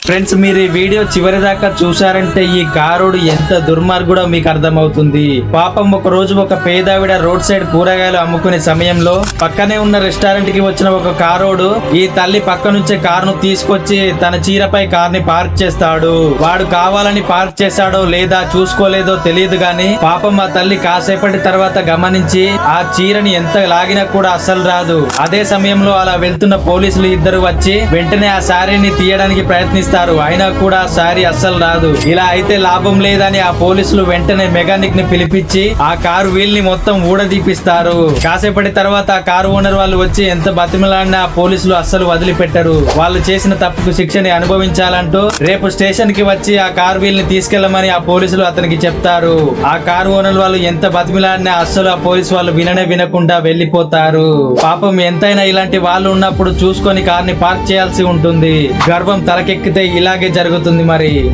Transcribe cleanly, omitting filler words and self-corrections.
Friends, మీరు ఈ video చివరి దాకా చూసారంటే ఈ కారుడు ఎంత దుర్మార్గుడో మీకు అర్థమవుతుంది. పాపం ఒక రోజు ఒక పేదావిడ రోడ్ సైడ్ కూరగాయలు అమ్ముకునే సమయంలో పక్కనే ఉన్న రెస్టారెంట్ కి వచ్చిన ఒక కారోడు ఈ తల్లి పక్క నుంచే కారును తీసుకొచ్చి తన చీరపై కార్ని పార్క్ చేస్తాడు. వాడు కావాలని పార్క్ చేశాడో లేదా చూసుకోలేదో తెలియదు గాని పాపం ఆ తల్లి కాసేపటి తర్వాత గమనించి ఆ చీరని ఎంత లాగినా కూడా అస్సలు రాదు. అదే సమయంలో అలా వెళ్తున్న పోలీసులు ఇద్దరు వచ్చి వెంటనే ఆ శారీని తీయడానికి ప్రయత్నిస్తారు. అయినా కూడా శారీ అస్సలు రాదు. ఇలా అయితే లాభం లేదని ఆ పోలీసులు వెంటనే మెకానిక్ ని పిలిపించి ఆ కారు వీల్ ని మొత్తం ఊడదీపిస్తారు. కాసేపటి తర్వాత ఆ కారు ఓనర్ వాళ్ళు వచ్చి ఎంత బతిమలాడినా ఆ పోలీసులు అస్సలు వదిలిపెట్టరు. వాళ్ళు చేసిన తప్పుకు శిక్షని అనుభవించాలంటూ రేపు స్టేషన్ కి వచ్చి ఆ కారు వీల్ ని తీసుకెళ్లమని ఆ పోలీసులు అతనికి చెప్తారు. ఆ కారు ఓనర్ వాళ్ళు ఎంత బతిమలాడినా అస్సలు ఆ పోలీసు వాళ్ళు వినకుండా వెళ్లిపోతారు. పాపం ఎంతైనా ఇలాంటి వాళ్ళు ఉన్నప్పుడు చూసుకొని కార్ని పార్క్ చేయాల్సి ఉంటుంది. గర్వం తలకెక్కితే ఇలాగే జరుగుతుంది మరి.